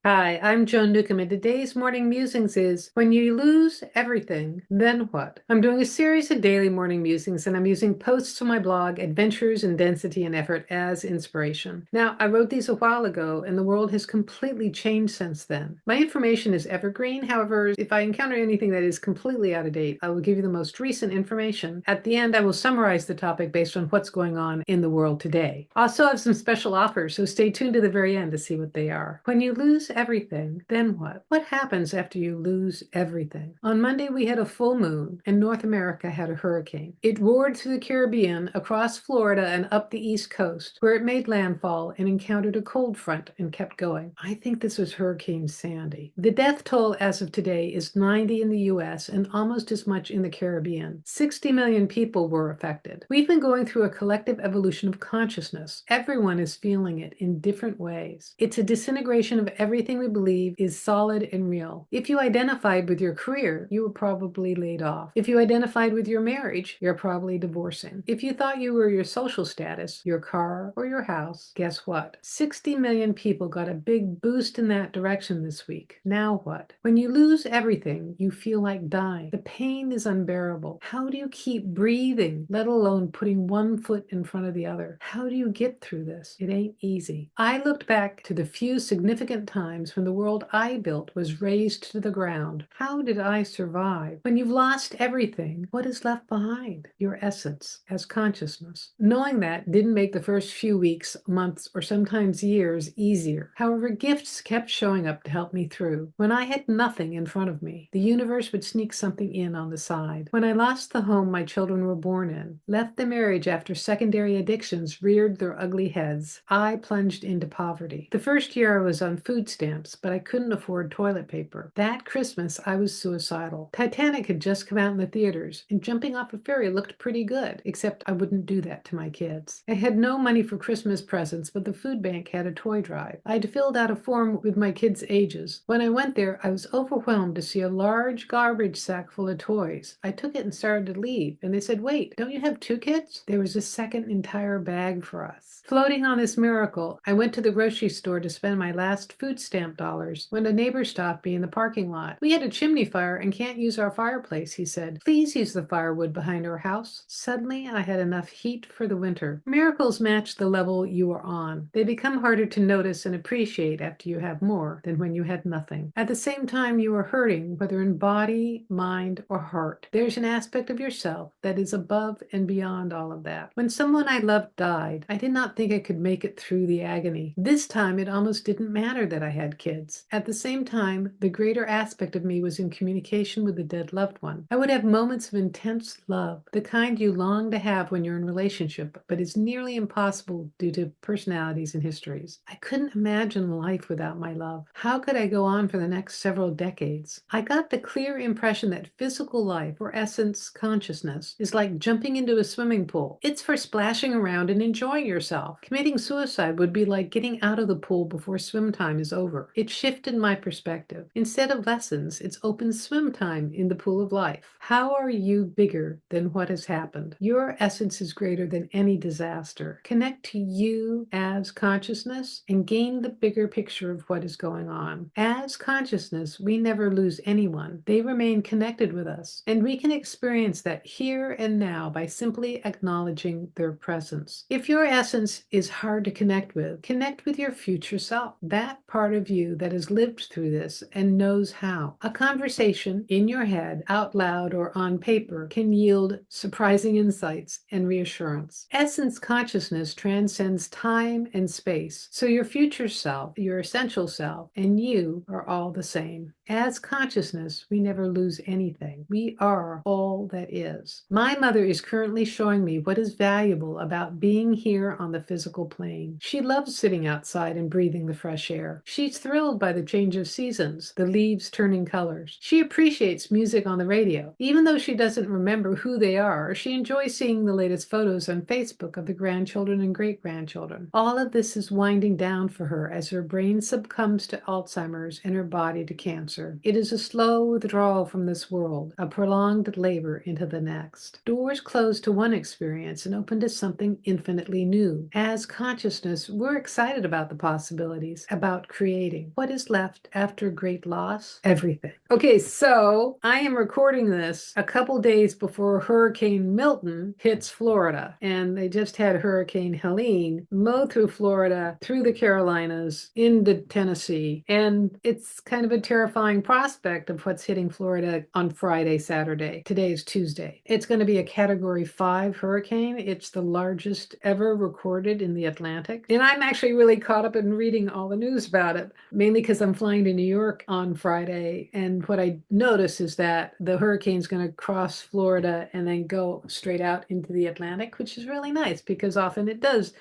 Hi, I'm Joan Newcomb, and today's morning musings is when you lose everything, then what? I'm doing a series of daily morning musings, and I'm using posts from my blog, Adventures in Density and Effort, as inspiration. Now, I wrote these a while ago, and the world has completely changed since then. My information is evergreen. However, if I encounter anything that is completely out of date, I will give you the most recent information. At the end, I will summarize the topic based on what's going on in the world today. I also have some special offers, so stay tuned to the very end to see what they are. When you lose everything, then what? What happens after you lose everything? On Monday, we had a full moon, and North America had a hurricane. It roared through the Caribbean, across Florida, and up the East Coast, where it made landfall and encountered a cold front and kept going. I think this was Hurricane Sandy. The death toll as of today is 90 in the US and almost as much in the Caribbean. 60 million people were affected. We've been going through a collective evolution of consciousness. Everyone is feeling it in different ways. It's a disintegration of everything we believe is solid and real. If you identified with your career, you were probably laid off. If you identified with your marriage, you're probably divorcing. If you thought you were your social status, your car, or your house, guess what? 60 million people got a big boost in that direction this week. Now what? When you lose everything, you feel like dying. The pain is unbearable. How do you keep breathing, let alone putting one foot in front of the other? How do you get through this? It ain't easy. I looked back to the few significant times when the world I built was razed to the ground. How did I survive? When you've lost everything, what is left behind? Your essence as consciousness. Knowing that didn't make the first few weeks, months, or sometimes years easier. However, gifts kept showing up to help me through. When I had nothing in front of me, the universe would sneak something in on the side. When I lost the home my children were born in, left the marriage after secondary addictions reared their ugly heads, I plunged into poverty. The first year I was on food stamps, but I couldn't afford toilet paper. That Christmas, I was suicidal. Titanic had just come out in the theaters, and jumping off a ferry looked pretty good, except I wouldn't do that to my kids. I had no money for Christmas presents, but the food bank had a toy drive. I'd filled out a form with my kids' ages. When I went there, I was overwhelmed to see a large garbage sack full of toys. I took it and started to leave, and they said, "Wait, don't you have two kids?" There was a second entire bag for us. Floating on this miracle, I went to the grocery store to spend my last food stamp dollars when a neighbor stopped me in the parking lot. "We had a chimney fire and can't use our fireplace," he said. "Please use the firewood behind our house." Suddenly, I had enough heat for the winter. Miracles match the level you are on. They become harder to notice and appreciate after you have more than when you had nothing. At the same time you are hurting, whether in body, mind, or heart, there's an aspect of yourself that is above and beyond all of that. When someone I loved died, I did not think I could make it through the agony. This time, it almost didn't matter that I had kids. At the same time, the greater aspect of me was in communication with the dead loved one. I would have moments of intense love, the kind you long to have when you're in a relationship, but is nearly impossible due to personalities and histories. I couldn't imagine life without my love. How could I go on for the next several decades? I got the clear impression that physical life, or essence, consciousness, is like jumping into a swimming pool. It's for splashing around and enjoying yourself. Committing suicide would be like getting out of the pool before swim time is over. It shifted my perspective. Instead of lessons, it's open swim time in the pool of life. How are you bigger than what has happened? Your essence is greater than any disaster. Connect to you as consciousness and gain the bigger picture of what is going on. As consciousness, we never lose anyone. They remain connected with us, and we can experience that here and now by simply acknowledging their presence. If your essence is hard to connect with your future self, that part of you that has lived through this and knows how. A conversation in your head, out loud or on paper, can yield surprising insights and reassurance. Essence consciousness transcends time and space, so your future self, your essential self, and you are all the same. As consciousness, we never lose anything. We are all that is. My mother is currently showing me what is valuable about being here on the physical plane. She loves sitting outside and breathing the fresh air. She's thrilled by the change of seasons, the leaves turning colors. She appreciates music on the radio. Even though she doesn't remember who they are, she enjoys seeing the latest photos on Facebook of the grandchildren and great-grandchildren. All of this is winding down for her as her brain succumbs to Alzheimer's and her body to cancer. It is a slow withdrawal from this world, a prolonged labor into the next. Doors close to one experience and open to something infinitely new. As consciousness, we're excited about the possibilities, about creativity, creating. What is left after great loss? Everything. Okay, so I am recording this a couple days before Hurricane Milton hits Florida, and they just had Hurricane Helene mow through Florida, through the Carolinas, into Tennessee, and it's kind of a terrifying prospect of what's hitting Florida on Friday, Saturday. Today is Tuesday. It's going to be a Category 5 hurricane. It's the largest ever recorded in the Atlantic, and I'm actually really caught up in reading all the news about it, mainly because I'm flying to New York on Friday, and what I notice is that the hurricane's going to cross Florida and then go straight out into the Atlantic, which is really nice because often it does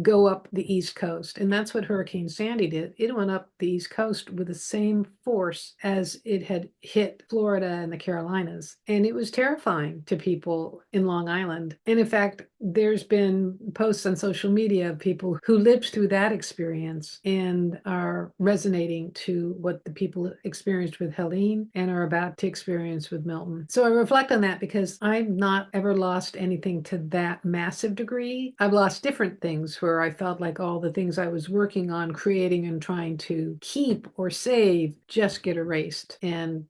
go up the East Coast. And that's what Hurricane Sandy did. It went up the East Coast with the same force as it had hit Florida and the Carolinas. And it was terrifying to people in Long Island. And in fact, there's been posts on social media of people who lived through that experience and are resonating to what the people experienced with Helene and are about to experience with Milton. So I reflect on that because I've not ever lost anything to that massive degree. I've lost different things where I felt like all the things I was working on, creating and trying to keep or save just get erased and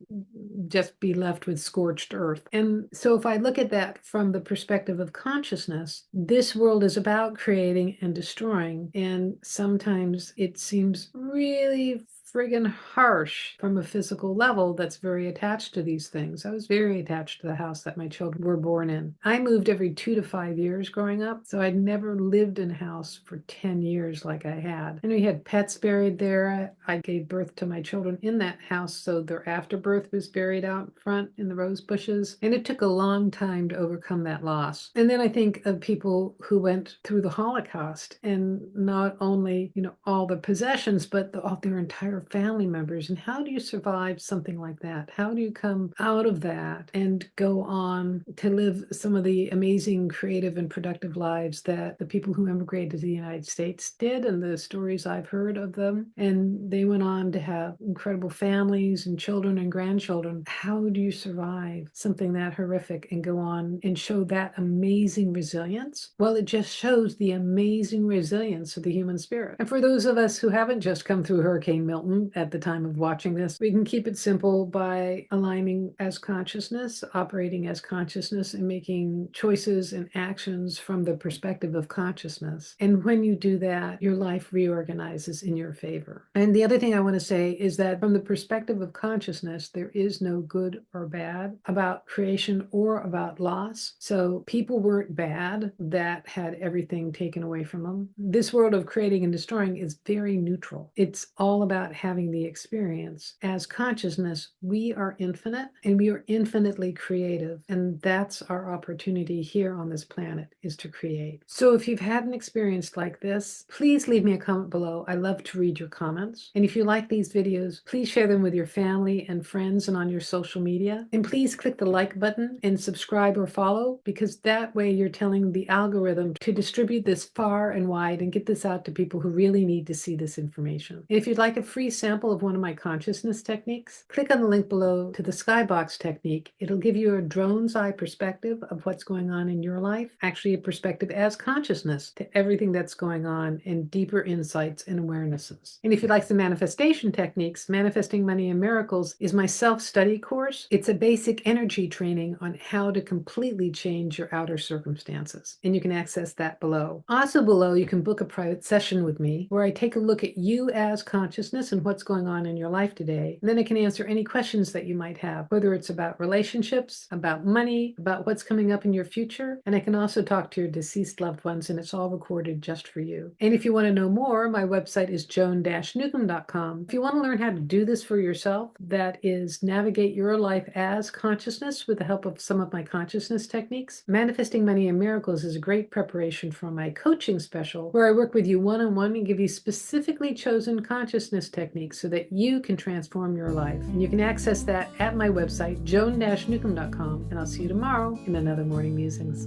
just be left with scorched earth. And so if I look at that from the perspective of consciousness, this world is about creating and destroying. And sometimes it seems really friggin' harsh from a physical level that's very attached to these things. I was very attached to the house that my children were born in. I moved every 2 to 5 years growing up, so I'd never lived in a house for 10 years like I had. And we had pets buried there. I gave birth to my children in that house, so their afterbirth was buried out front in the rose bushes. And it took a long time to overcome that loss. And then I think of people who went through the Holocaust and not only, all the possessions, but their entire family members. And how do you survive something like that? How do you come out of that and go on to live some of the amazing, creative, and productive lives that the people who immigrated to the United States did, and the stories I've heard of them? And they went on to have incredible families and children and grandchildren. How do you survive something that horrific and go on and show that amazing resilience? Well, it just shows the amazing resilience of the human spirit. And for those of us who haven't just come through Hurricane Milton at the time of watching this, we can keep it simple by aligning as consciousness, operating as consciousness, and making choices and actions from the perspective of consciousness. And when you do that, your life reorganizes in your favor. And the other thing I want to say is that from the perspective of consciousness, there is no good or bad about creation or about loss. So people weren't bad that had everything taken away from them. This world of creating and destroying is very neutral. It's all about having the experience. As consciousness, we are infinite and we are infinitely creative. And that's our opportunity here on this planet, is to create. So if you've had an experience like this, please leave me a comment below. I love to read your comments. And if you like these videos, please share them with your family and friends and on your social media. And please click the like button and subscribe or follow, because that way you're telling the algorithm to distribute this far and wide and get this out to people who really need to see this information. And if you'd like a free sample of one of my consciousness techniques, click on the link below to the skybox technique. It'll give you a drone's eye perspective of what's going on in your life, actually a perspective as consciousness to everything that's going on, and deeper insights and awarenesses. And if you'd like some manifestation techniques, Manifesting Money and Miracles is my self-study course. It's a basic energy training on how to completely change your outer circumstances. And you can access that below. Also below, you can book a private session with me where I take a look at you as consciousness and what's going on in your life today. And then I can answer any questions that you might have, whether it's about relationships, about money, about what's coming up in your future. And I can also talk to your deceased loved ones, and it's all recorded just for you. And if you want to know more, my website is joan-newcomb.com. If you want to learn how to do this for yourself, that is navigate your life as consciousness with the help of some of my consciousness techniques, Manifesting Money and Miracles is a great preparation for my coaching special, where I work with you one-on-one and give you specifically chosen consciousness techniques so that you can transform your life. And you can access that at my website, joan-newcomb.com. And I'll see you tomorrow in another Morning Musings.